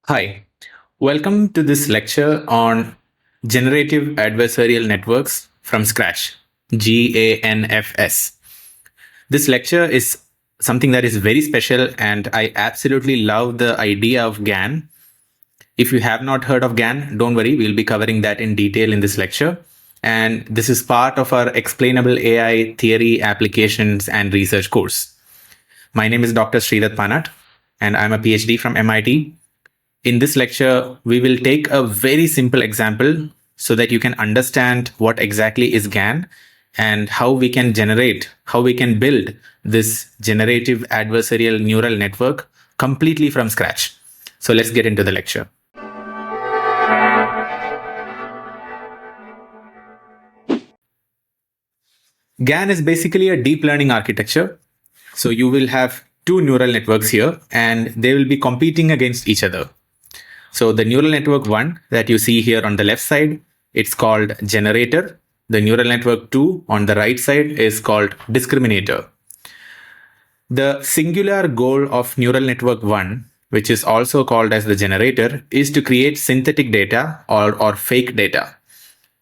Hi, welcome to this lecture on Generative Adversarial Networks from scratch, GANFS. This lecture is something that is very special, and I absolutely love the idea of GAN. If you have not heard of GAN, don't worry, we'll be covering that in detail in this lecture. And this is part of our Explainable AI Theory, Applications, and Research course. My name is Dr. Sridat Panat, and I'm a PhD from MIT. In this lecture, we will take a very simple example so that you can understand what exactly is GAN and how we can build this generative adversarial neural network completely from scratch. So let's get into the lecture. GAN is basically a deep learning architecture. So you will have two neural networks here and they will be competing against each other. So the neural network 1 that you see here on the left side, it's called generator. The neural network 2 on the right side is called discriminator. The singular goal of neural network 1, which is also called as the generator, is to create synthetic data or fake data,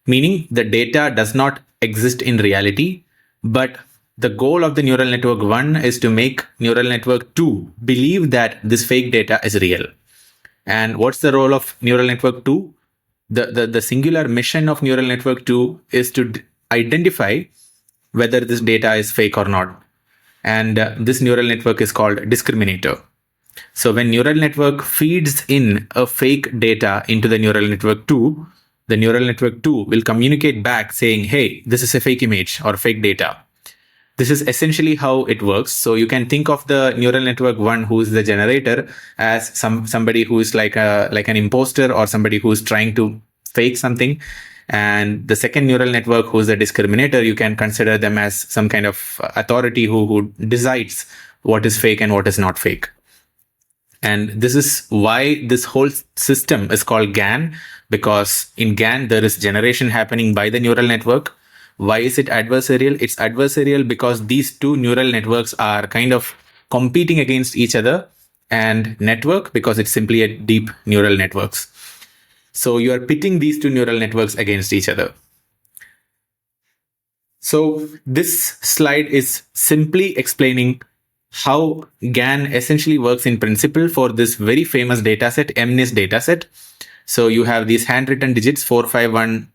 meaning the data does not exist in reality, but the goal of the neural network 1 is to make neural network 2 believe that this fake data is real. And what's the role of neural network 2? The singular mission of neural network 2 is to identify whether this data is fake or not. And this neural network is called discriminator. So when neural network feeds in a fake data into the neural network 2, the neural network 2 will communicate back saying, hey, this is a fake image or fake data. This is essentially how it works. So you can think of the neural network 1, who is the generator, as somebody who is like an imposter or somebody who is trying to fake something. And the second neural network, who is the discriminator, you can consider them as some kind of authority who decides what is fake and what is not fake. And this is why this whole system is called GAN, because in GAN, there is generation happening by the neural network. Why is it adversarial? It's adversarial because these two neural networks are kind of competing against each other, and network because it's simply a deep neural networks. So you are pitting these two neural networks against each other. So this slide is simply explaining how GAN essentially works in principle for this very famous dataset, MNIST dataset. So you have these handwritten digits, 451,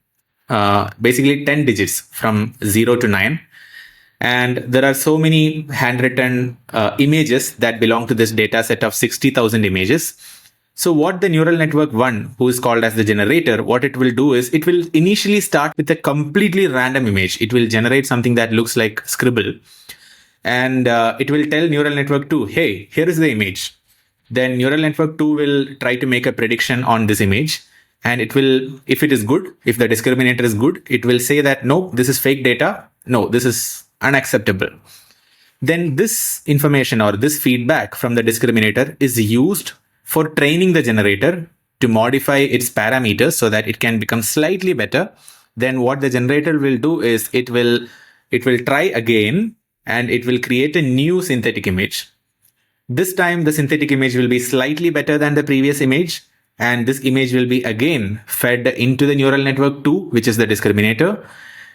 basically 10 digits from 0 to 9. And there are so many handwritten images that belong to this data set of 60,000 images. So what the neural network 1, who is called as the generator, what it will do is it will initially start with a completely random image. It will generate something that looks like scribble. And it will tell neural network 2, hey, here is the image. Then neural network 2 will try to make a prediction on this image. And it will, if it is good, if the discriminator is good, it will say that, no, this is fake data. No, this is unacceptable. Then this information or this feedback from the discriminator is used for training the generator to modify its parameters so that it can become slightly better. Then what the generator will do is it will try again and it will create a new synthetic image. This time the synthetic image will be slightly better than the previous image. And this image will be again fed into the neural network 2, which is the discriminator.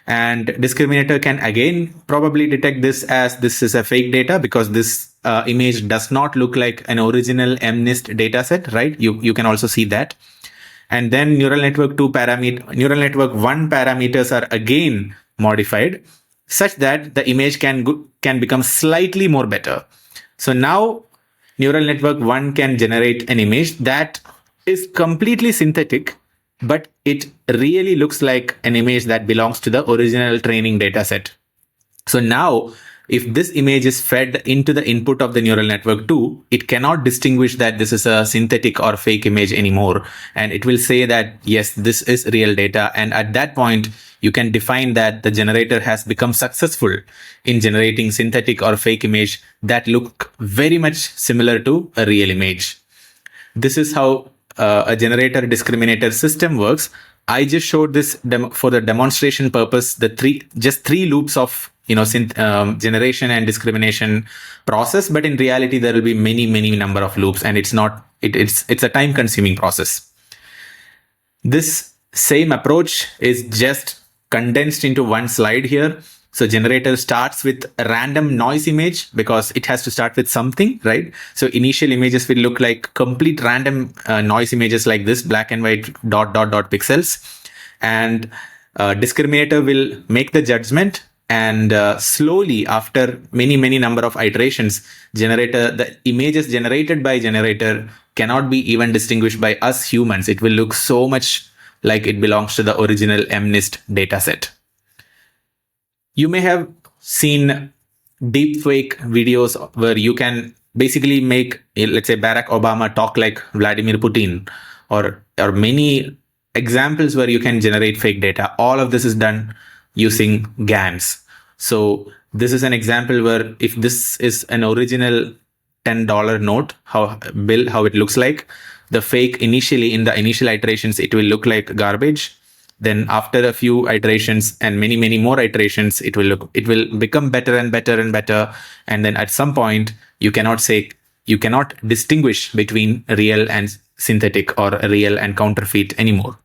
And discriminator can again probably detect this as this is a fake data because this image does not look like an original MNIST dataset, right? You can also see that. And then neural network 1 parameters are again modified such that the image can become slightly more better. So now neural network 1 can generate an image that is completely synthetic, but it really looks like an image that belongs to the original training dataset. So now, if this image is fed into the input of the neural network 2, it cannot distinguish that this is a synthetic or fake image anymore. And it will say that, yes, this is real data. And at that point, you can define that the generator has become successful in generating synthetic or fake image that look very much similar to a real image. This is how a generator discriminator system works. I just showed this for the demonstration purpose, just three loops of generation and discrimination process, but in reality there will be many number of loops, and it's a time consuming process. This same approach is just condensed into one slide here. So generator starts with a random noise image because it has to start with something, right? So initial images will look like complete random noise images like this, black and white dot pixels. And discriminator will make the judgment, and slowly after many number of iterations, the images generated by generator cannot be even distinguished by us humans. It will look so much like it belongs to the original MNIST dataset. You may have seen deepfake videos where you can basically make, let's say, Barack Obama talk like Vladimir Putin, or many examples where you can generate fake data. All of this is done using GANs. So this is an example where if this is an original $10 note, how it looks like, the fake initially in the initial iterations, it will look like garbage. Then after a few iterations and many more iterations, it will become better and better and better. And then at some point, you cannot distinguish between real and synthetic or real and counterfeit anymore.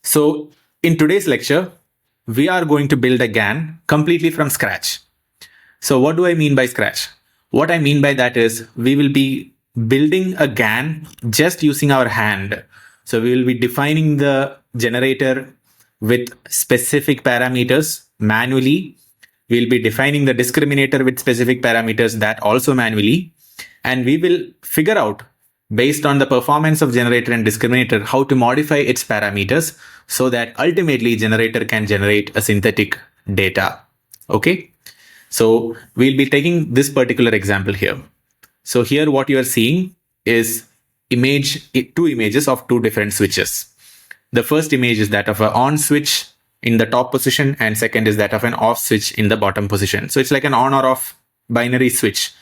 So in today's lecture, we are going to build a GAN completely from scratch. So what do I mean by scratch? What I mean by that is we will be building a GAN just using our hand. So we will be defining the generator with specific parameters manually. We'll be defining the discriminator with specific parameters, that also manually. And we will figure out, based on the performance of generator and discriminator, how to modify its parameters so that ultimately generator can generate a synthetic data. Okay. So we'll be taking this particular example here. So here what you are seeing is two images of two different switches. The first image is that of an on switch in the top position, and second is that of an off switch in the bottom position. So it's like an on or off binary switch.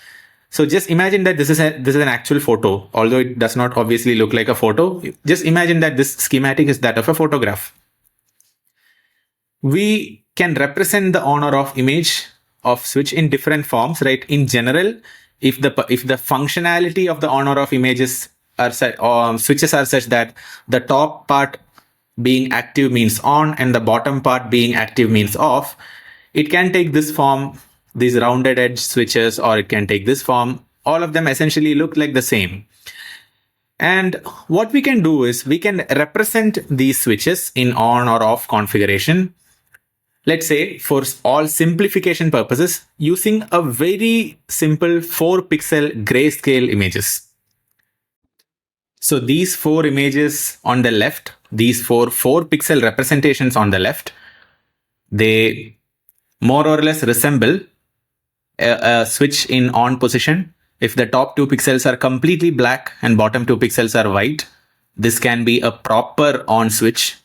So just imagine that this is an actual photo, although it does not obviously look like a photo. Just imagine that this schematic is that of a photograph. We can represent the on or off image of switch in different forms, right? In general, if the functionality of the on or off images are switches are such that the top part being active means on and the bottom part being active means off, it can take this form, these rounded edge switches, or it can take this form. All of them essentially look like the same. And what we can do is we can represent these switches in on or off configuration, let's say for all simplification purposes, using a very simple 4-pixel grayscale images. So these 4 images on the left, these 4-pixel representations on the left, they more or less resemble a switch in on position. If the top 2 pixels are completely black and bottom 2 pixels are white, this can be a proper on switch.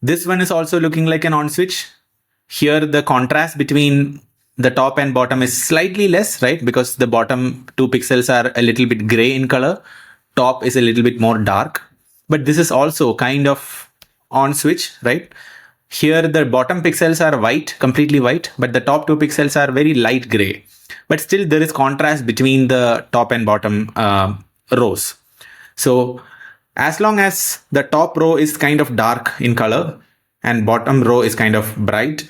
This one is also looking like an on switch. Here the contrast between the top and bottom is slightly less, right? Because the bottom 2 pixels are a little bit gray in color. Top is a little bit more dark, but this is also kind of on switch, right? Here the bottom pixels are white, completely white, but the top 2 pixels are very light gray. But still there is contrast between the top and bottom rows. So as long as the top row is kind of dark in color and bottom row is kind of bright,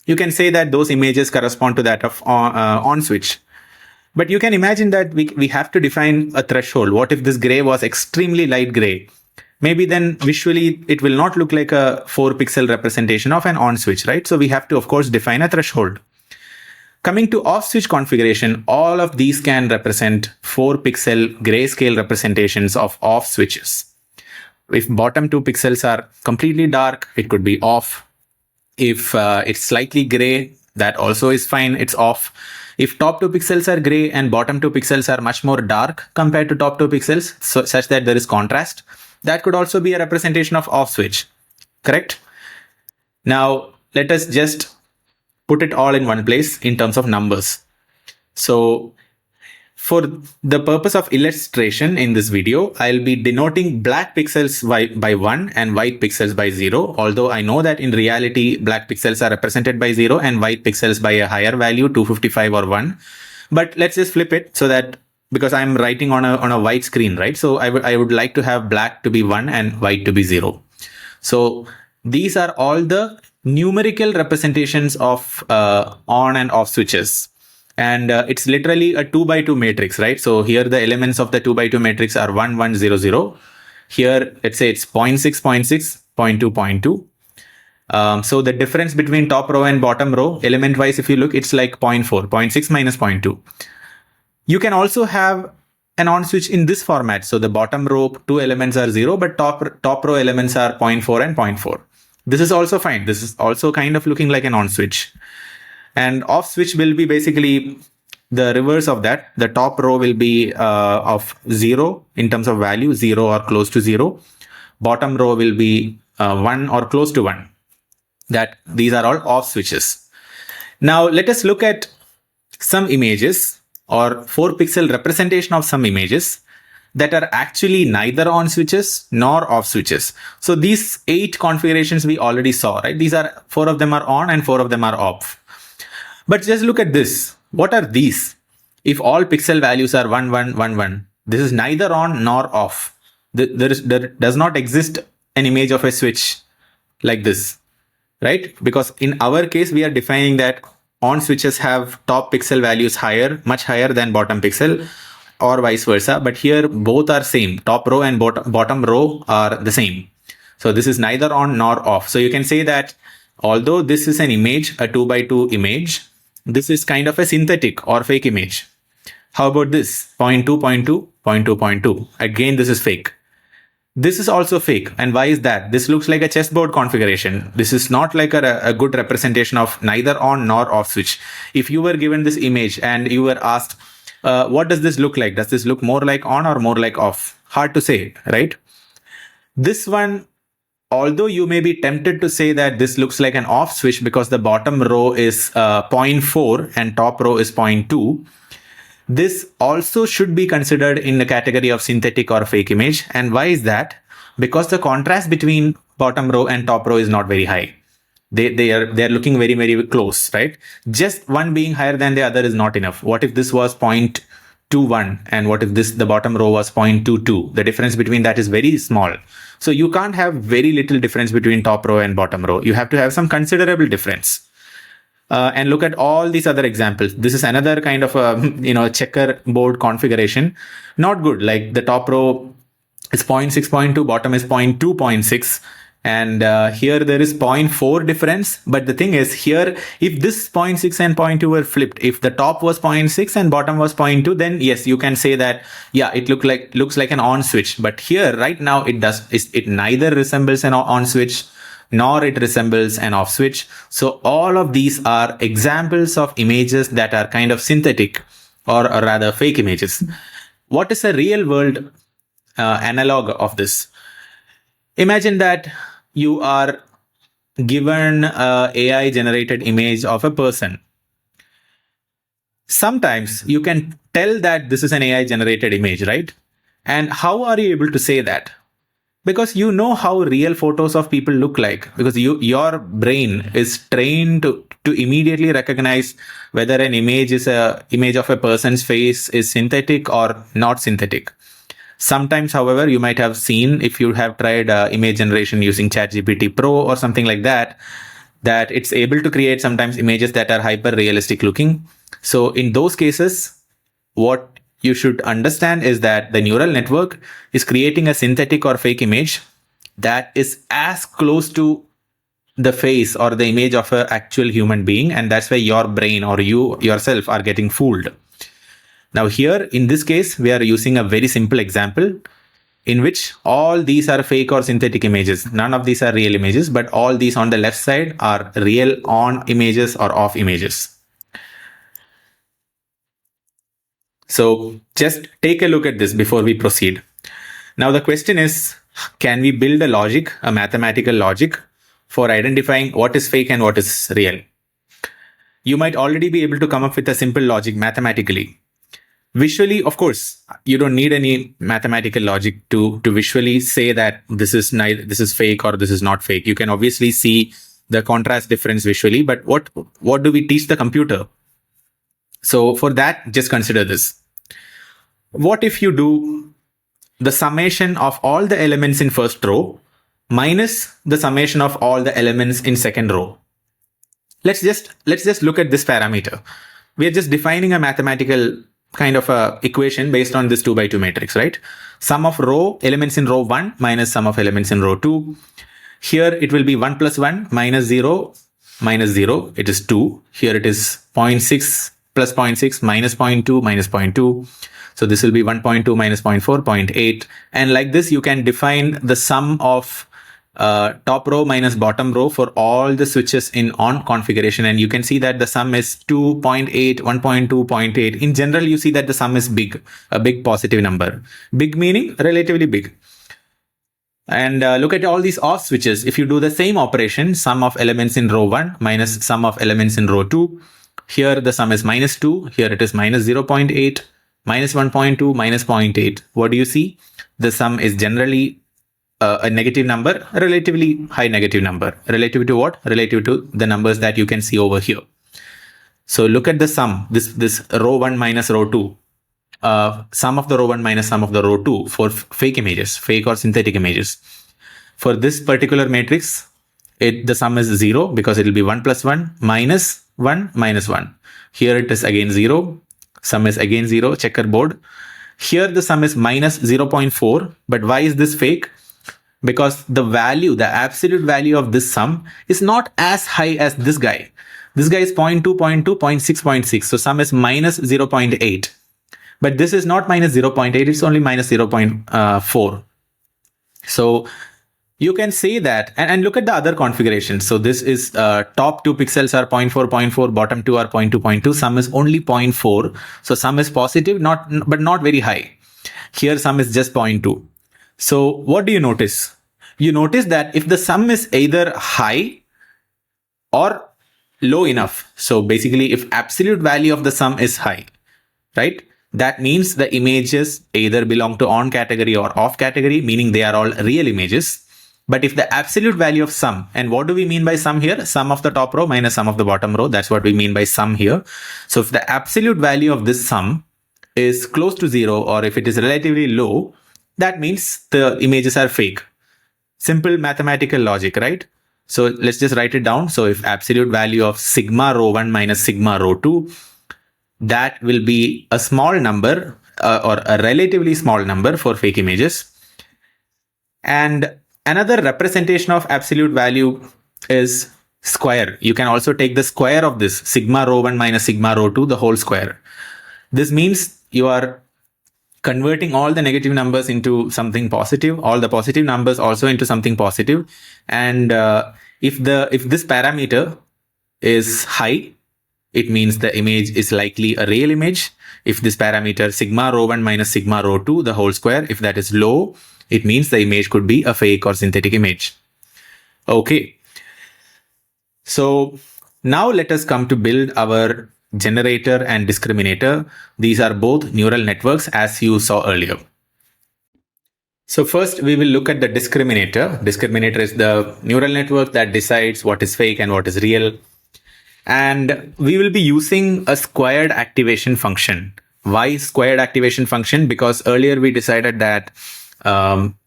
you can say that those images correspond to that of on switch. But you can imagine that we have to define a threshold. What if this gray was extremely light gray? Maybe then visually it will not look like a 4-pixel representation of an on switch, right? So we have to, of course, define a threshold. Coming to off switch configuration, all of these can represent 4-pixel grayscale representations of off switches. If bottom 2 pixels are completely dark, it could be off. If it's slightly gray, that also is fine, it's off. If top 2 pixels are gray and bottom 2 pixels are much more dark compared to top 2 pixels, such that there is contrast, that could also be a representation of off switch, correct? Now, let us just put it all in one place in terms of numbers. So For the purpose of illustration in this video, I'll be denoting black pixels by 1 and white pixels by 0. Although I know that in reality, black pixels are represented by 0 and white pixels by a higher value, 255 or 1. But let's just flip it so that, because I'm writing on a white screen, right? So I would like to have black to be 1 and white to be 0. So these are all the numerical representations of on and off switches. And it's literally a 2 by 2 matrix, right? So here the elements of the 2 by 2 matrix are 1, 1, 0, 0. Here, let's say it's 0.6, 0.6, 0.2, 0.2. So the difference between top row and bottom row, element wise, if you look, it's like 0.4, 0.6 minus 0.2. You can also have an on switch in this format. So the bottom row 2 elements are 0, but top row elements are 0.4 and 0.4. This is also fine. This is also kind of looking like an on switch. And off switch will be basically the reverse of that. The top row will be of 0 in terms of value, 0 or close to 0. Bottom row will be 1 or close to 1. That these are all off switches. Now let us look at some images or 4 pixel representation of some images that are actually neither on switches nor off switches. So these 8 configurations we already saw, right? These are 4 of them are on and 4 of them are off. But just look at this. What are these? If all pixel values are 1, 1, 1, 1, this is neither on nor off. There does not exist an image of a switch like this, right? Because in our case, we are defining that on switches have top pixel values higher, much higher than bottom pixel, or vice versa. But here both are same. Top row and bottom row are the same. So this is neither on nor off. So you can say that although this is an image, a 2 by 2 image, this is kind of a synthetic or fake image. How about this? 0.2, 0.2, 0.2, 0.2. Again, this is fake. This is also fake. And why is that? This looks like a chessboard configuration. This is not like a good representation of neither on nor off switch. If you were given this image and you were asked, what does this look like? Does this look more like on or more like off? Hard to say, right? This one, although you may be tempted to say that this looks like an off switch because the bottom row is 0.4 and top row is 0.2, this also should be considered in the category of synthetic or fake image. And why is that? Because the contrast between bottom row and top row is not very high. They are looking very, very close, right? Just one being higher than the other is not enough. What if this was 0.21 and what if the bottom row was 0.22? The difference between that is very small. So you can't have very little difference between top row and bottom row. You have to have some considerable difference. And look at all these other examples. This is another kind of a checkerboard configuration. Not good. Like the top row is 0.6, 0.2, bottom is 0.2, 0.6. And here there is 0.4 difference. But the thing is here, if this 0.6 and 0.2 were flipped, if the top was 0.6 and bottom was 0.2, then yes, you can say that, yeah, it looks like an on switch. But here right now it neither resembles an on switch nor it resembles an off switch. So all of these are examples of images that are kind of synthetic or rather fake images. What is a real world analog of this? Imagine that you are given an AI generated image of a person. Sometimes you can tell that this is an AI generated image, right? And how are you able to say that? Because you know how real photos of people look like, because your brain is trained to immediately recognize whether an image is a image of a person's face is synthetic or not synthetic. Sometimes, however, you might have seen, if you have tried image generation using ChatGPT Pro or something like that, that it's able to create sometimes images that are hyper realistic looking. So in those cases, what you should understand is that the neural network is creating a synthetic or fake image that is as close to the face or the image of an actual human being. And that's why your brain or you yourself are getting fooled. Now here, in this case, we are using a very simple example in which all these are fake or synthetic images. None of these are real images, but all these on the left side are real on images or off images. So just take a look at this before we proceed. Now the question is, can we build a mathematical logic for identifying what is fake and what is real? You might already be able to come up with a simple logic mathematically. Visually, of course, you don't need any mathematical logic to visually say that this is fake or this is not fake. You can obviously see the contrast difference visually, but what do we teach the computer? So for that, just consider this. What if you do the summation of all the elements in first row minus the summation of all the elements in second row? Let's just look at this parameter. We are just defining a mathematical kind of a equation based on this 2 by 2 matrix, right? Sum of row elements in row 1 minus sum of elements in row 2. Here it will be 1 plus 1 minus 0 minus 0. It is 2. Here it is 0.6 plus 0.6 minus 0.2 minus 0.2. So this will be 1.2 minus 0.4, 0.8. And like this, you can define the sum of top row minus bottom row for all the switches in on configuration, and you can see that the sum is 2.8, 1.2, 0.8. In general, you see that the sum is big, a big positive number. Big meaning relatively big. And look at all these off switches. If you do the same operation, sum of elements in row 1 minus sum of elements in row 2, here the sum is minus 2, here it is minus 0.8, minus 1.2, minus 0.8. What do you see? The sum is generally a negative number, a relatively high negative number. Relative to what? Relative to the numbers that you can see over here. So look at the sum, this row 1 minus row 2. Sum of the row 1 minus sum of the row 2 for fake images, fake or synthetic images. For this particular matrix, the sum is 0 because it will be 1 plus 1 minus 1 minus 1. Here it is again 0. Sum is again 0, checkerboard. Here the sum is minus 0.4. But why is this fake? Because the value, the absolute value of this sum is not as high as this guy. This guy is 0.2, 0.2, 0.6, 0.6. So sum is minus 0.8. But this is not minus 0.8, it's only minus 0.4. So you can say that, and look at the other configurations. So this is top 2 pixels are 0.4, 0.4, bottom 2 are 0.2, 0.2. Sum is only 0.4. So sum is positive, but not very high. Here sum is just 0.2. So what do you notice? You notice that if the sum is either high or low enough, so basically if absolute value of the sum is high, right? That means the images either belong to on category or off category, meaning they are all real images. But if the absolute value of sum, and what do we mean by sum here? Sum of the top row minus sum of the bottom row. That's what we mean by sum here. So if the absolute value of this sum is close to 0, or if it is relatively low, that means the images are fake. Simple mathematical logic, right? So let's just write it down. So if absolute value of sigma row 1 minus sigma row 2, that will be a small number or a relatively small number for fake images. And another representation of absolute value is square. You can also take the square of this sigma row 1 minus sigma row 2, the whole square. This means you are converting all the negative numbers into something positive, all the positive numbers also into something positive. And if this parameter is high, it means the image is likely a real image. If this parameter sigma row 1 minus sigma row 2, the whole square, if that is low, it means the image could be a fake or synthetic image. Okay. So now let us come to build our generator and discriminator. These are both neural networks, as you saw earlier. So first we will look at the discriminator. Discriminator is the neural network that decides what is fake and what is real. And we will be using a squared activation function. Why squared activation function? Because earlier we decided that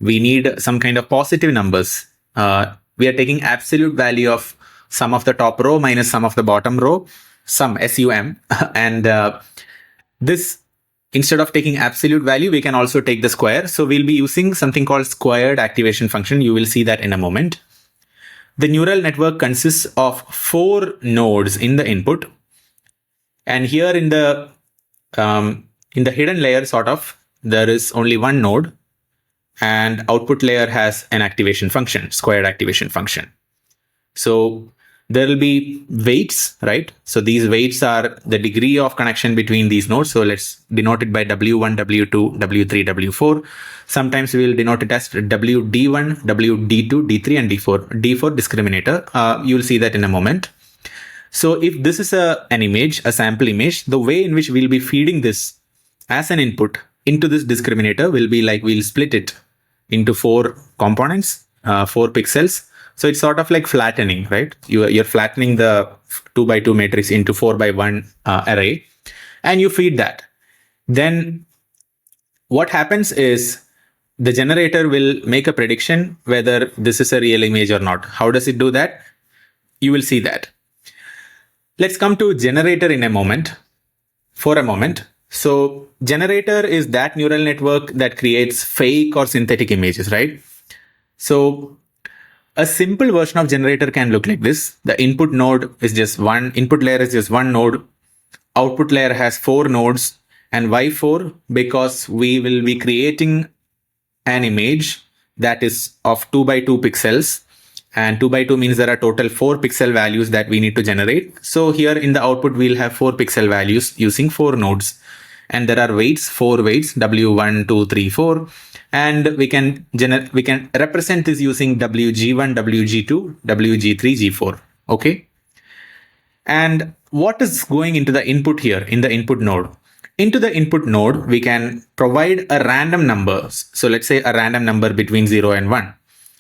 we need some kind of positive numbers. We are taking absolute value of sum of the top row minus sum of the bottom row, sum, SUM. And this, instead of taking absolute value, we can also take the square. So we'll be using something called squared activation function. You will see that in a moment. The neural network consists of 4 nodes in the input. And here in the hidden layer, sort of, there is only one node. And output layer has an activation function, squared activation function. So there will be weights, right? So these weights are the degree of connection between these nodes. So let's denote it by W1, W2, W3, W4. Sometimes we will denote it as WD1, WD2, D3, and D4. D4 discriminator. You will see that in a moment. So if this is an image, a sample image, the way in which we'll be feeding this as an input into this discriminator will be like, we'll split it into 4 components, 4 pixels. So it's sort of like flattening, right? You're flattening the 2 by 2 matrix into 4 by 1 array, and you feed that. Then what happens is the generator will make a prediction whether this is a real image or not. How does it do that? You will see that. Let's come to generator in a moment. For a moment. So generator is that neural network that creates fake or synthetic images, right? So a simple version of generator can look like this. The input node is just one, input layer is just one node. Output layer has 4 nodes. And why 4? Because we will be creating an image that is of 2 by 2 pixels. And 2 by 2 means there are total 4 pixel values that we need to generate. So here in the output, we'll have 4 pixel values using 4 nodes. And there are weights, 4 weights, W1, 2, 3, 4. And we can represent this using WG1, WG2, WG3, G4. Okay. And what is going into the input here in the input node? Into the input node, we can provide a random number. So let's say a random number between 0 and 1.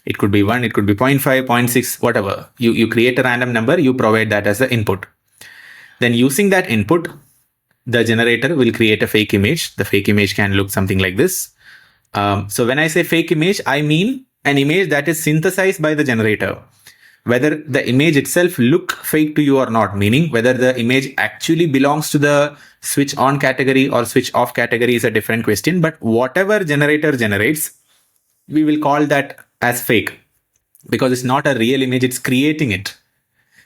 It could be 1, it could be 0.5, 0.6, whatever. You create a random number, you provide that as the input. Then using that input, the generator will create a fake image. The fake image can look something like this. So when I say fake image, I mean an image that is synthesized by the generator. Whether the image itself look fake to you or not, meaning whether the image actually belongs to the switch on category or switch off category is a different question. But whatever generator generates, we will call that as fake because it's not a real image, it's creating it.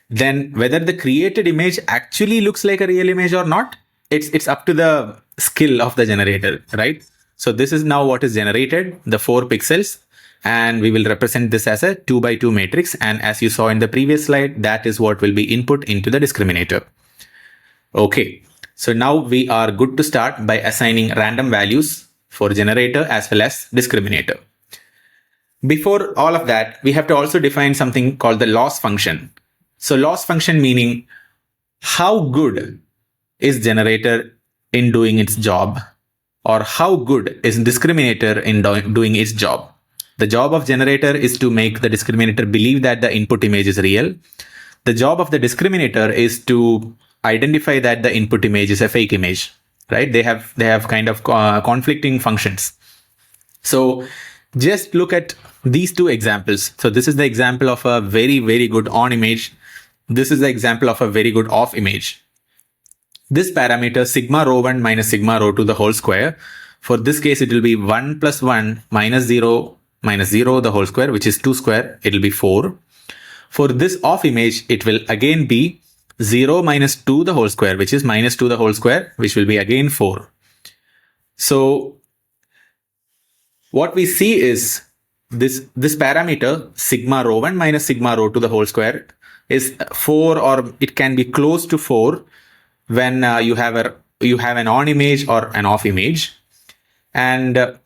Then whether the created image actually looks like a real image or not, it's up to the skill of the generator, right? So this is now what is generated, the 4 pixels, and we will represent this as a 2 by 2 matrix. And as you saw in the previous slide, that is what will be input into the discriminator. Okay, so now we are good to start by assigning random values for generator as well as discriminator. Before all of that, we have to also define something called the loss function. So loss function meaning how good is generator in doing its job, or how good is discriminator in doing its job. The job of generator is to make the discriminator believe that the input image is real. The job of the discriminator is to identify that the input image is a fake image, right? They have kind of conflicting functions. So just look at these 2 examples. So this is the example of a very, very good on image. This is the example of a very good off image. This parameter sigma rho1 minus sigma rho2 the whole square. For this case, it will be 1 plus 1 minus 0 minus 0 the whole square, which is 2 square. It will be 4. For this off image, it will again be 0 minus 2 the whole square, which is minus 2 the whole square, which will be again 4. So what we see is this parameter sigma rho1 minus sigma rho2 the whole square is 4, or it can be close to 4 when you have an on image or an off image. And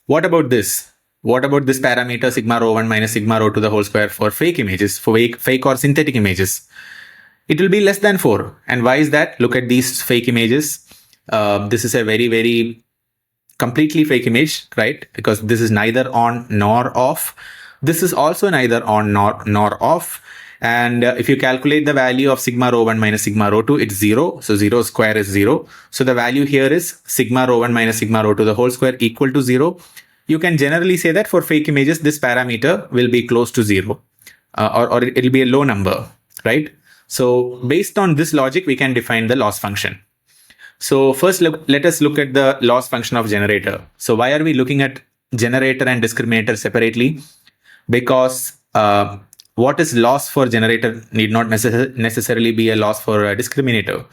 what about this? What about this parameter sigma rho1 minus sigma rho2 the whole square for fake images, for fake or synthetic images? It will be less than 4. And why is that? Look at these fake images. This is a very, very completely fake image, right? Because this is neither on nor off. This is also neither on nor off. And if you calculate the value of sigma rho1 minus sigma rho2, it's 0. So 0 square is 0. So the value here is sigma rho1 minus sigma rho2 the whole square equal to 0. You can generally say that for fake images, this parameter will be close to 0, or it'll be a low number, right? So based on this logic, we can define the loss function. So first, let us look at the loss function of generator. So why are we looking at generator and discriminator separately? Because what is loss for generator need not necessarily be a loss for a discriminator.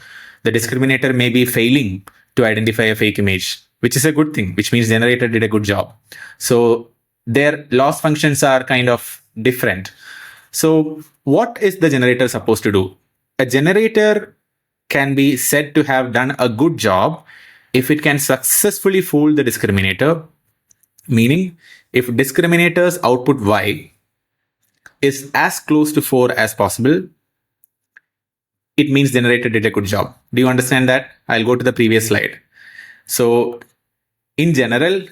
The discriminator may be failing to identify a fake image, which is a good thing, which means generator did a good job. So their loss functions are kind of different. So what is the generator supposed to do? A generator can be said to have done a good job if it can successfully fool the discriminator, meaning if discriminator's output y is as close to 4 as possible, it means generator did a good job. Do you understand that? I'll go to the previous slide. So in general,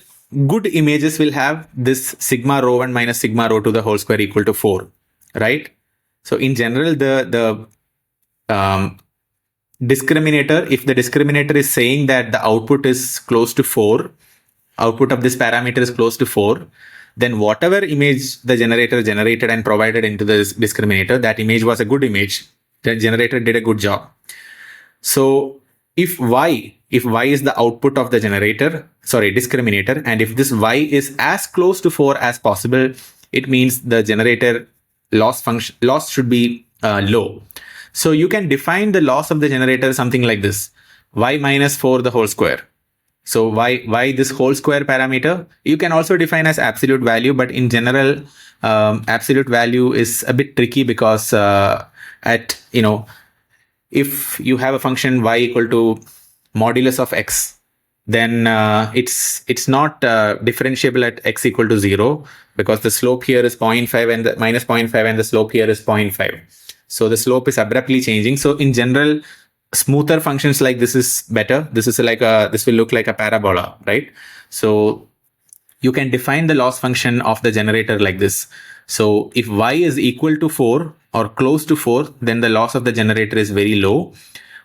good images will have this sigma rho 1 minus sigma rho 2 the whole square equal to 4, right? So in general, the discriminator, if the discriminator is saying that the output is close to 4, output of this parameter is close to 4, then whatever image the generator generated and provided into the discriminator, that image was a good image. The generator did a good job. So if y is the output of the discriminator, and if this y is as close to 4 as possible, it means the generator loss should be low. So you can define the loss of the generator something like this: y minus 4 the whole square. So why this whole square parameter? You can also define as absolute value, but in general, absolute value is a bit tricky because if you have a function y equal to modulus of x, then it's not differentiable at x equal to 0, because the slope here is 0.5 and the minus 0.5 and the slope here is 0.5. So the slope is abruptly changing. So in general, smoother functions like this is better. This will look like a parabola, right? So you can define the loss function of the generator like this. So if y is equal to 4 or close to 4, then the loss of the generator is very low.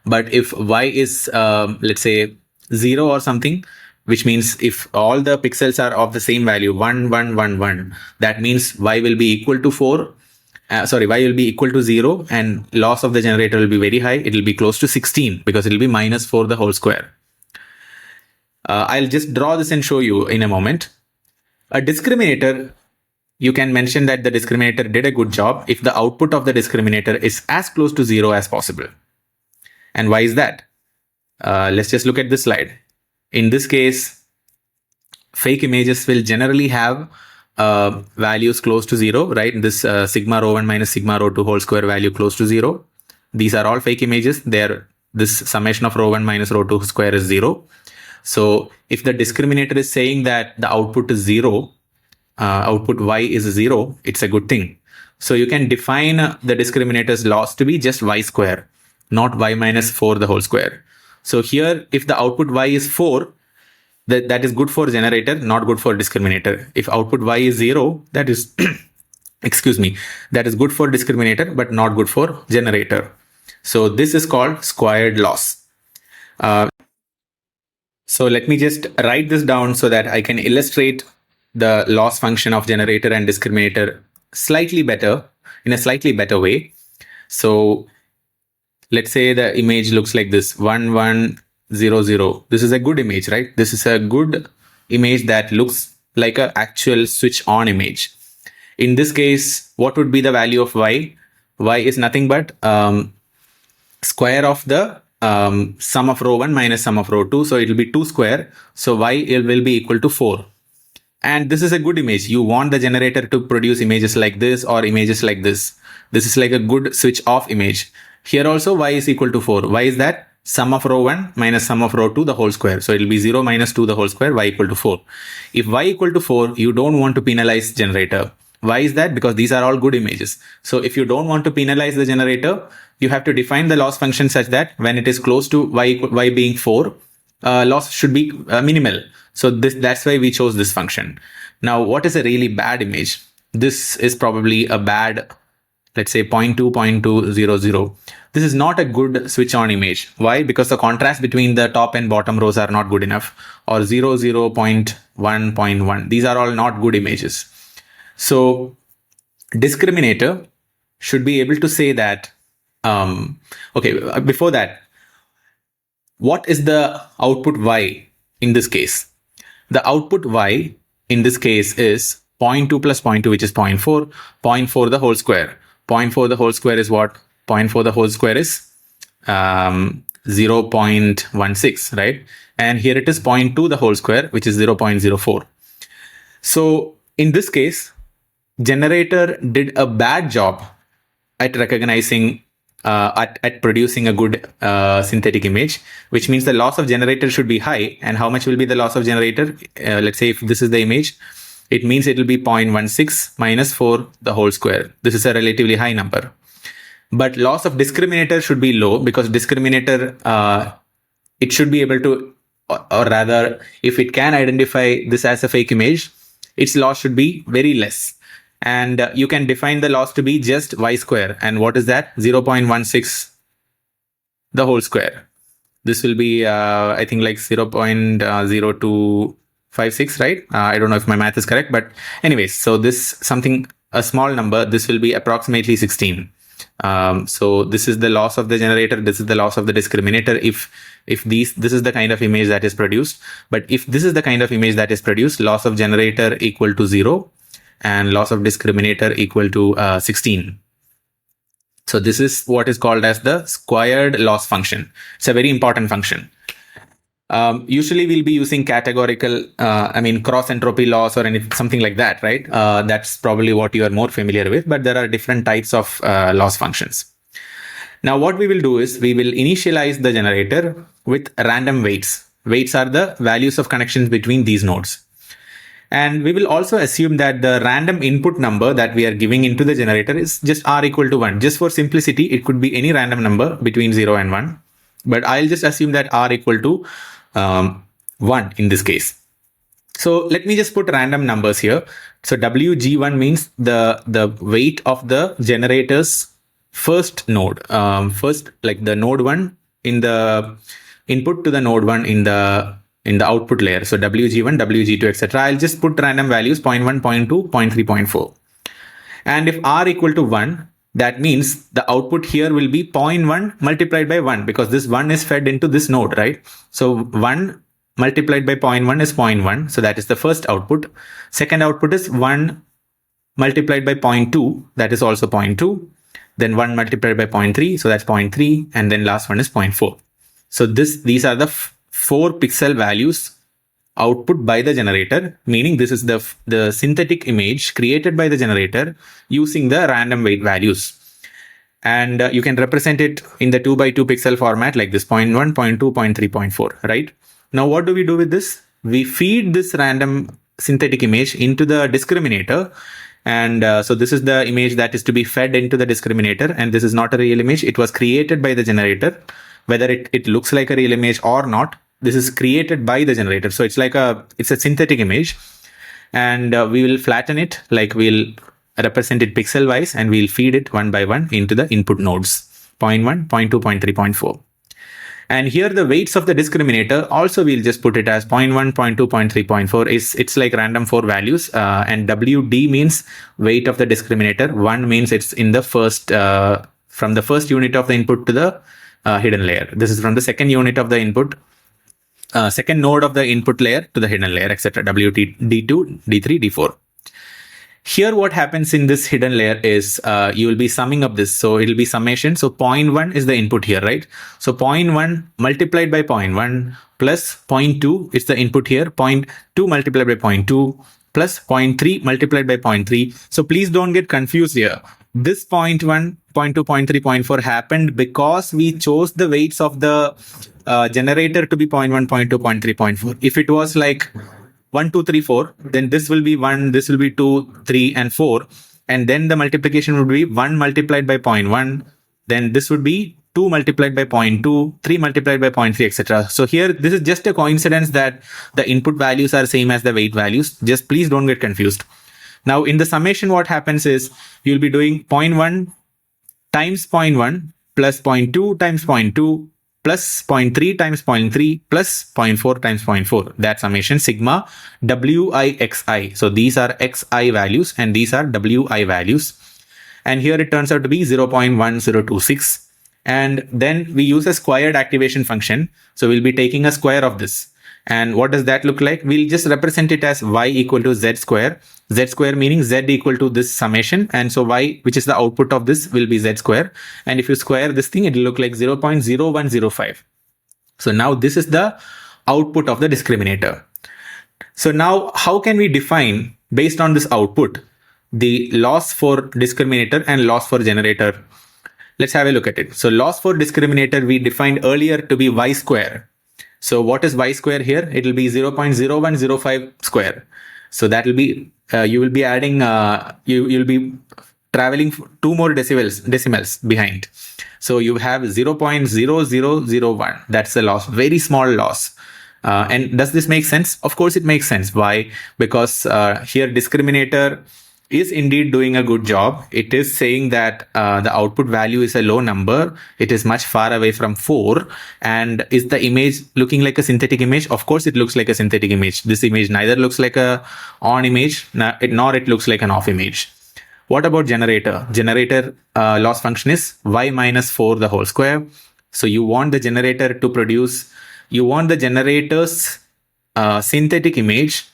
But if y is, let's say, 0 or something, which means if all the pixels are of the same value, 1, 1, 1, 1, that means y will be equal to 4. Y will be equal to 0, and loss of the generator will be very high. It will be close to 16 because it will be minus 4 the whole square. I'll just draw this and show you in a moment. A discriminator, you can mention that the discriminator did a good job if the output of the discriminator is as close to 0 as possible. And why is that? Let's just look at this slide. In this case, fake images will generally have values close to 0, right? This sigma rho 1 minus sigma rho 2 whole square value close to 0. These are all fake images. This summation of rho 1 minus rho 2 square is 0. So if the discriminator is saying that the output is 0, output y is 0, it's a good thing. So you can define the discriminator's loss to be just y square, not y minus 4 the whole square. So here, if the output y is 4, that is good for generator, not good for discriminator. If output y is 0, that is that is good for discriminator, but not good for generator. So this is called squared loss. So let me just write this down so that I can illustrate the loss function of generator and discriminator in a slightly better way. So let's say the image looks like this: 1, 1, 0, 0. This is a good image, right? This is a good image that looks like an actual switch on image. In this case, what would be the value of y? Y is nothing but square of the sum of rho 1 minus sum of rho 2. So it will be 2 square. So y will be equal to 4. And this is a good image. You want the generator to produce images like this or images like this. This is like a good switch off image. Here also y is equal to 4. Why is that? Sum of rho 1 minus sum of rho 2 the whole square. So it will be 0 minus 2 the whole square, y equal to 4. If y equal to 4, you don't want to penalize generator. Why is that? Because these are all good images. So if you don't want to penalize the generator, you have to define the loss function such that when it is close to y being 4, loss should be minimal. So that's why we chose this function. Now, what is a really bad image? This is probably a bad, let's say 0.2, 0.200. This is not a good switch on image. Why? Because the contrast between the top and bottom rows are not good enough, or 0, 0, 0.1, 0.1. These are all not good images. So discriminator should be able to say that, before that, what is the output y in this case? The output y in this case is 0.2 plus 0.2, which is 0.4, 0.4 the whole square. 0.4 the whole square is what? 0.4 the whole square is 0.16, right? And here it is 0.2 the whole square, which is 0.04. So in this case, generator did a bad job at recognizing, at producing a good synthetic image, which means the loss of generator should be high. And how much will be the loss of generator? Let's say if this is the image, it means it will be 0.16 minus 4 the whole square. This is a relatively high number. But loss of discriminator should be low, because discriminator, it should be able to or rather, if it can identify this as a fake image, its loss should be very less. And you can define the loss to be just y square. And what is that? 0.16 the whole square. This will be, I think, like 0.0256, right? I don't know if my math is correct, but anyways, so this something, a small number, this will be approximately 16. So this is the loss of the generator. This is the loss of the discriminator. If this is the kind of image that is produced, but if this is the kind of image that is produced, loss of generator equal to 0 and loss of discriminator equal to 16. So this is what is called as the squared loss function. It's a very important function. Usually we'll be using categorical, cross entropy loss or something like that, right? That's probably what you are more familiar with, but there are different types of loss functions. Now what we will do is we will initialize the generator with random weights. Weights are the values of connections between these nodes. And we will also assume that the random input number that we are giving into the generator is just r equal to 1. Just for simplicity, it could be any random number between 0 and 1. But I'll just assume that r equal to 1 in this case. So let me just put random numbers here. So WG1 means the weight of the generator's first node. First, like the node 1 in the input to the node 1 in the output layer. So WG1, WG2, etc. I'll just put random values 0.1, 0.2, 0.3, 0.4. And if r equal to 1, that means the output here will be 0.1 multiplied by 1 because this 1 is fed into this node, right? So 1 multiplied by 0.1 is 0.1. So that is the first output. Second output is 1 multiplied by 0.2. That is also 0.2. Then 1 multiplied by 0.3. So that's 0.3. And then last one is 0.4. So these are the 4 pixel values output by the generator, meaning this is the synthetic image created by the generator using the random weight values. And you can represent it in the 2 by 2 pixel format like this 0.1, 0.2, 0.3, 0.4, right? Now what do we do with this? We feed this random synthetic image into the discriminator. And so this is the image that is to be fed into the discriminator. And this is not a real image. It was created by the generator. Whether it looks like a real image or not, this is created by the generator. So it's a synthetic image, and we will flatten it, like we'll represent it pixel wise, and we'll feed it one by one into the input nodes 0.1, 0.2, 0.3, 0.4. And here the weights of the discriminator also we'll just put it as 0.1, 0.2, 0.3, 0.4. It's like random 4 values, and WD means weight of the discriminator. 1 means it's in the first from the first unit of the input to the hidden layer. This is from the second unit of the input. Second node of the input layer to the hidden layer, etc. WT, D2, D3, D4. Here what happens in this hidden layer is you will be summing up this. So it will be summation. So 0.1 is the input here, right? So 0.1 multiplied by 0.1 plus 0.2 is the input here. 0.2 multiplied by 0.2 plus 0.3 multiplied by 0.3. So please don't get confused here. This 0.1, 0.2, 0.3, 0.4 happened because we chose the weights of the generator to be 0.1, 0.2, 0.3, 0.4. If it was like 1, 2, 3, 4, then this will be 1, this will be 2, 3, and 4. And then the multiplication would be 1 multiplied by 0.1. Then this would be 2 multiplied by 0.2, 3 multiplied by 0.3, etc. So here, this is just a coincidence that the input values are same as the weight values. Just please don't get confused. Now in the summation, what happens is you'll be doing 0.1 times 0.1 plus 0.2 times 0.2 plus 0.3 times 0.3 plus 0.4 times 0.4. That summation sigma WIXI. So these are XI values and these are WI values. And here it turns out to be 0.1026. And then we use a squared activation function. So we'll be taking a square of this. And what does that look like? We'll just represent it as y equal to z square. Z square meaning z equal to this summation. And so y, which is the output of this, will be z square. And if you square this thing, it will look like 0.0105. So now this is the output of the discriminator. So now how can we define, based on this output, the loss for discriminator and loss for generator? Let's have a look at it. So loss for discriminator we defined earlier to be y square. So what is y square here? It will be 0.0105 square. So that will be, you will be adding, you'll be traveling 2 more decimals behind. So you have 0.0001. That's the loss, very small loss. And does this make sense? Of course, it makes sense. Why? Because here discriminator is indeed doing a good job. It is saying that the output value is a low number. It is much far away from 4. And is the image looking like a synthetic image? Of course, it looks like a synthetic image. This image neither looks like a on image, nor it looks like an off image. What about generator? Generator loss function is y minus 4 the whole square. So you want the generator to produce, you want the generator's synthetic image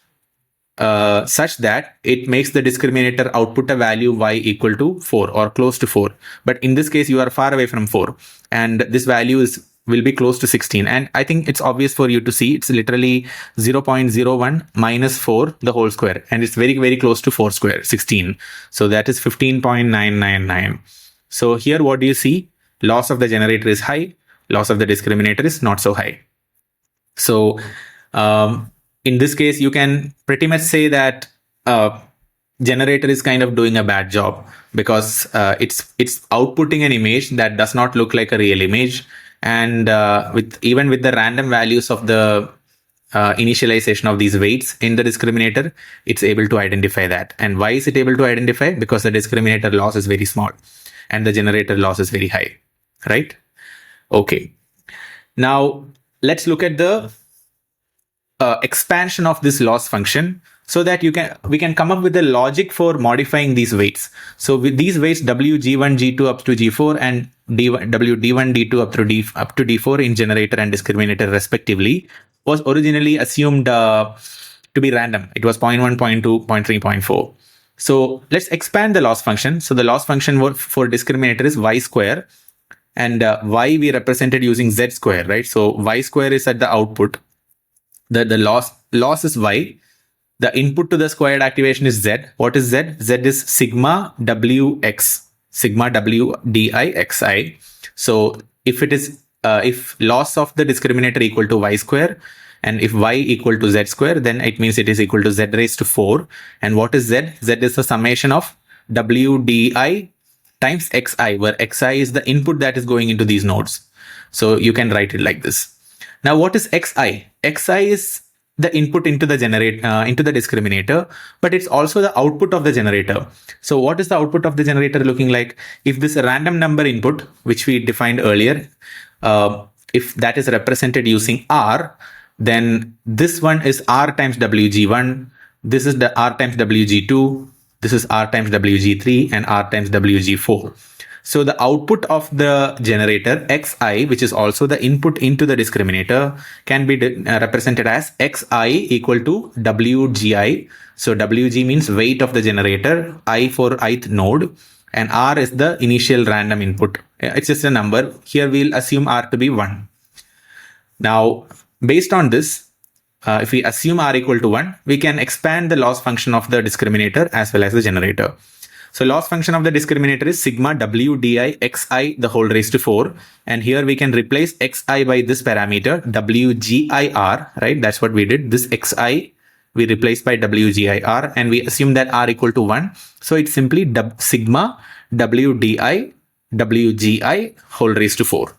such that it makes the discriminator output a value y equal to 4 or close to 4. But in this case, you are far away from 4. And this value will be close to 16. And I think it's obvious for you to see it's literally 0.01 minus 4 the whole square. And it's very, very close to 4 square, 16. So that is 15.999. So here what do you see? Loss of the generator is high. Loss of the discriminator is not so high. So in this case, you can pretty much say that generator is kind of doing a bad job because it's outputting an image that does not look like a real image. And even with the random values of the initialization of these weights in the discriminator, it's able to identify that. And why is it able to identify? Because the discriminator loss is very small and the generator loss is very high, right? Okay. Now let's look at the expansion of this loss function so that we can come up with the logic for modifying these weights. So with these weights wg1, g2 up to g4 and wd1, d2 up to d4 in generator and discriminator respectively was originally assumed to be random. It was 0.1, 0.2, 0.3, 0.4. So let's expand the loss function. So the loss function for discriminator is y square, and y we represented using z square, right? So y square is at the output. The loss is y. The input to the squared activation is z. What is z? Z is sigma wx, sigma w di xi. So if it is if loss of the discriminator equal to y square and if y equal to z square, then it means it is equal to z raised to 4. And what is z? Z is the summation of w di times xi, where xi is the input that is going into these nodes. So you can write it like this. Now, what is xi? Xi is the input into the discriminator, but it's also the output of the generator. So what is the output of the generator looking like? If this random number input, which we defined earlier, if that is represented using R, then this one is R times WG1, this is the R times WG2, this is R times WG3 and R times WG4. So the output of the generator xi, which is also the input into the discriminator, can be represented as xi equal to wgi. So wg means weight of the generator, I for ith node, and R is the initial random input. It's just a number. Here we'll assume R to be 1. Now, based on this, if we assume R equal to 1, we can expand the loss function of the discriminator as well as the generator. So loss function of the discriminator is sigma w di xi the whole raised to 4. And here we can replace xi by this parameter wgir, right? That's what we did. This xi we replaced by wgir and we assume that R equal to 1. So it's simply sigma w di wgi whole raised to 4.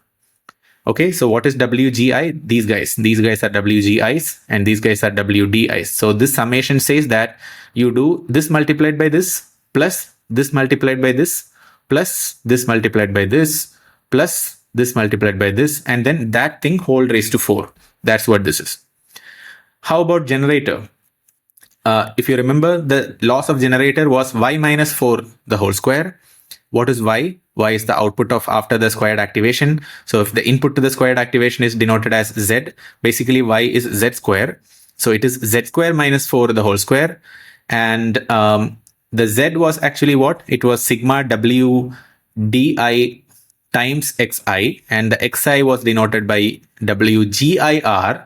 Okay, so what is WGI? These guys are WGIs and these guys are WDIs. So this summation says that you do this multiplied by this plus this multiplied by this plus this multiplied by this plus this multiplied by this, and then that thing whole raised to 4. That's what this is. How about generator? If you remember, the loss of generator was y minus 4 the whole square. What is y? Y is the output of after the squared activation. So if the input to the squared activation is denoted as z, basically y is z square. So it is z square minus 4 the whole square. And the z was actually what? It was sigma w di times xi, and the xi was denoted by wgir.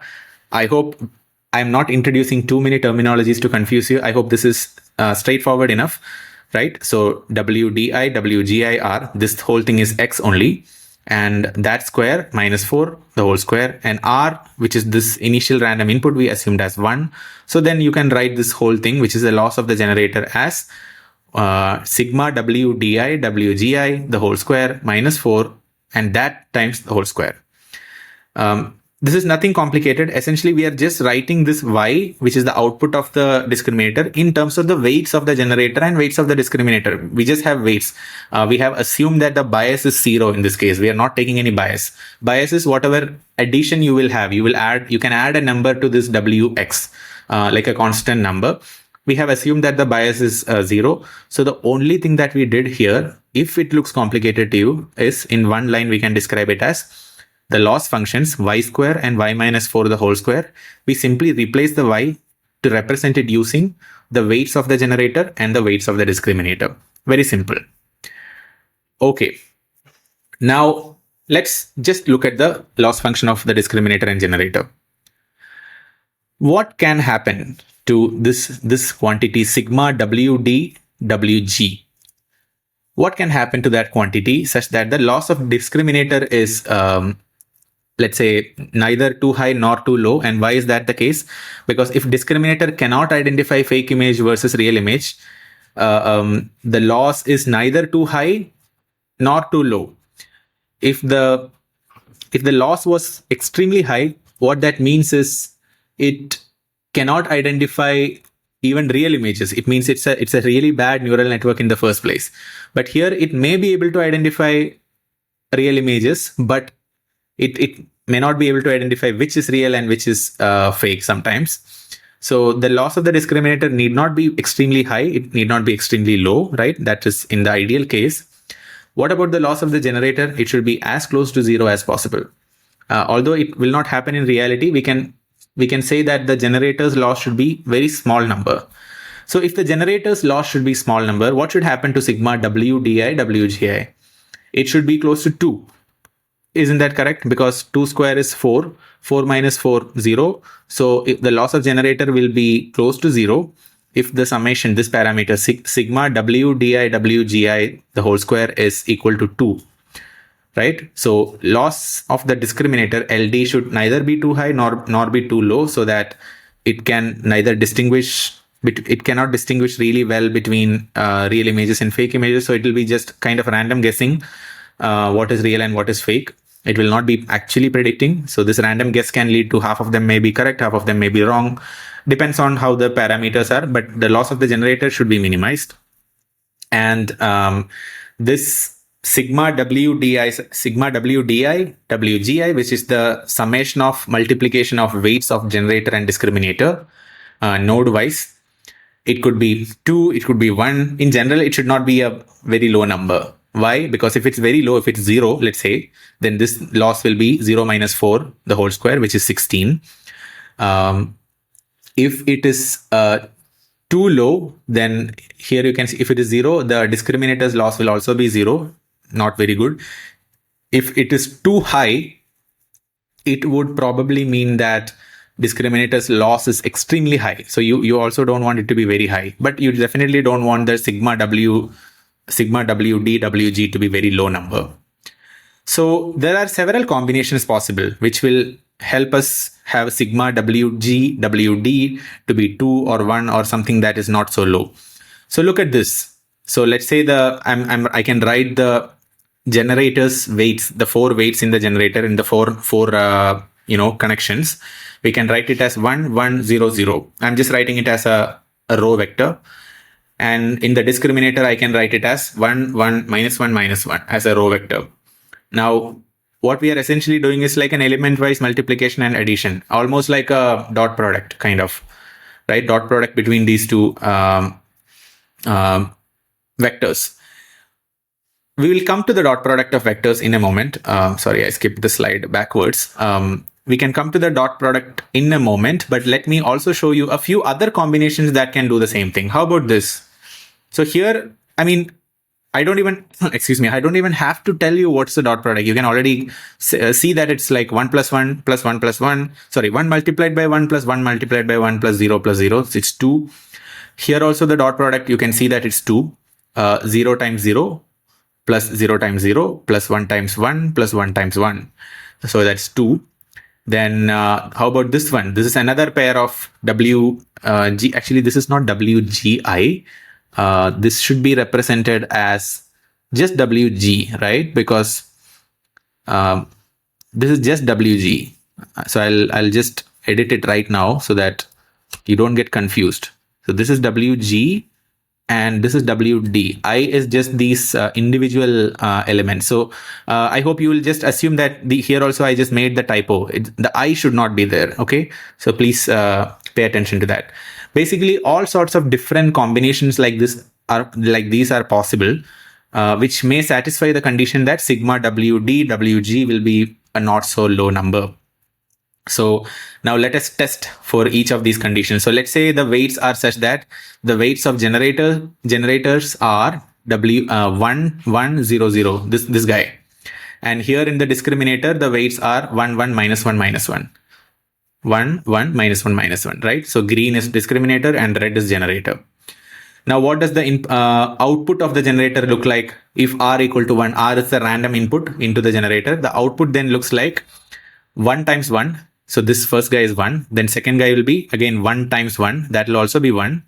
I hope I'm not introducing too many terminologies to confuse you. I hope this is straightforward enough. Right? So WDI, WGIR, this whole thing is X only, and that square minus 4, the whole square, and R, which is this initial random input we assumed as 1. So then you can write this whole thing, which is the loss of the generator, as sigma WDI, WGI, the whole square minus 4, and that times the whole square. This is nothing complicated. Essentially, we are just writing this y, which is the output of the discriminator, in terms of the weights of the generator and weights of the discriminator. We just have weights. We have assumed that the bias is 0 in this case. We are not taking any bias. Bias is whatever addition you will have. You can add a number to this wx, like a constant number. We have assumed that the bias is 0. So the only thing that we did here, if it looks complicated to you, is in one line we can describe it as the loss functions y square and y minus 4 the whole square. We simply replace the y to represent it using the weights of the generator and the weights of the discriminator. Very simple. Okay. Now let's just look at the loss function of the discriminator and generator. What can happen to this quantity sigma WD WG? What can happen to that quantity such that the loss of discriminator is let's say neither too high nor too low? And why is that the case? Because if discriminator cannot identify fake image versus real image, the loss is neither too high nor too low. If the loss was extremely high, what that means is it cannot identify even real images. It means it's a really bad neural network in the first place. But here it may be able to identify real images, but it may not be able to identify which is real and which is fake sometimes. So the loss of the discriminator need not be extremely high. It need not be extremely low, right? That is in the ideal case. What about the loss of the generator? It should be as close to 0 as possible. Although it will not happen in reality, we can say that the generator's loss should be very small number. So if the generator's loss should be small number, what should happen to sigma WDI WGI? It should be close to 2. Isn't that correct? Because 2 square is 4. 4 minus 4, 0. So if the loss of generator will be close to 0 if the summation, this parameter sigma WDI WGI, the whole square is equal to 2. Right? So loss of the discriminator LD should neither be too high nor be too low, so that it can neither distinguish, it cannot distinguish really well between real images and fake images. So it will be just kind of random guessing what is real and what is fake. It will not be actually predicting. So this random guess can lead to half of them may be correct, half of them may be wrong. Depends on how the parameters are, but the loss of the generator should be minimized. And this sigma WDI WGI, which is the summation of multiplication of weights of generator and discriminator node wise. It could be 2, it could be 1. In general, it should not be a very low number. Why? Because if it's very low, if it's 0, let's say, then this loss will be 0 minus 4, the whole square, which is 16. If it is too low, then here you can see if it is 0, the discriminator's loss will also be 0. Not very good. If it is too high, it would probably mean that discriminator's loss is extremely high. So you also don't want it to be very high, but you definitely don't want the sigma WD WG to be very low number. So there are several combinations possible, which will help us have sigma WG WD to be 2 or 1 or something that is not so low. So look at this. So let's say I can write the generator's weights, the 4 weights in the generator in the four connections. We can write it as 1 1 0 0. I'm just writing it as a row vector. And in the discriminator, I can write it as 1 1 minus 1 minus 1 as a row vector. Now, what we are essentially doing is like an element-wise multiplication and addition, almost like a dot product kind of, right? Dot product between these two vectors. We will come to the dot product of vectors in a moment. Sorry, I skipped the slide backwards. We can come to the dot product in a moment, but let me also show you a few other combinations that can do the same thing. How about this? So here, I don't even have to tell you what's the dot product. You can already see that it's like 1 plus 1 plus 1 plus 1. Sorry, 1 multiplied by 1 plus 1 multiplied by 1 plus 0 plus 0. It's 2. Here also the dot product, you can see that it's 2. 0 times 0 plus 0 times 0 plus 1 times 1 plus 1 times 1. So that's 2. Then how about this one? This is another pair of WG. Actually, this is not WGI. This should be represented as just WG, right? Because this is just WG. So I'll just edit it right now so that you don't get confused. So this is WG and this is WD. I is just these individual elements. So I hope you will just assume that here also I just made the typo. The I should not be there. Okay. So please pay attention to that. Basically, all sorts of different combinations like these are possible, which may satisfy the condition that sigma WD, WG will be a not so low number. So now let us test for each of these conditions. So let's say the weights are such that the weights of generators are W 1 1 0 0, this guy, and here in the discriminator the weights are 1 1 minus 1 minus 1, 1 1 minus 1 minus 1, right? So green is discriminator and red is generator. Now what does the output of the generator look like? If R equal to 1, R is the random input into the generator. The output then looks like 1 times 1. So this first guy is 1. Then second guy will be again 1 times 1. That will also be 1.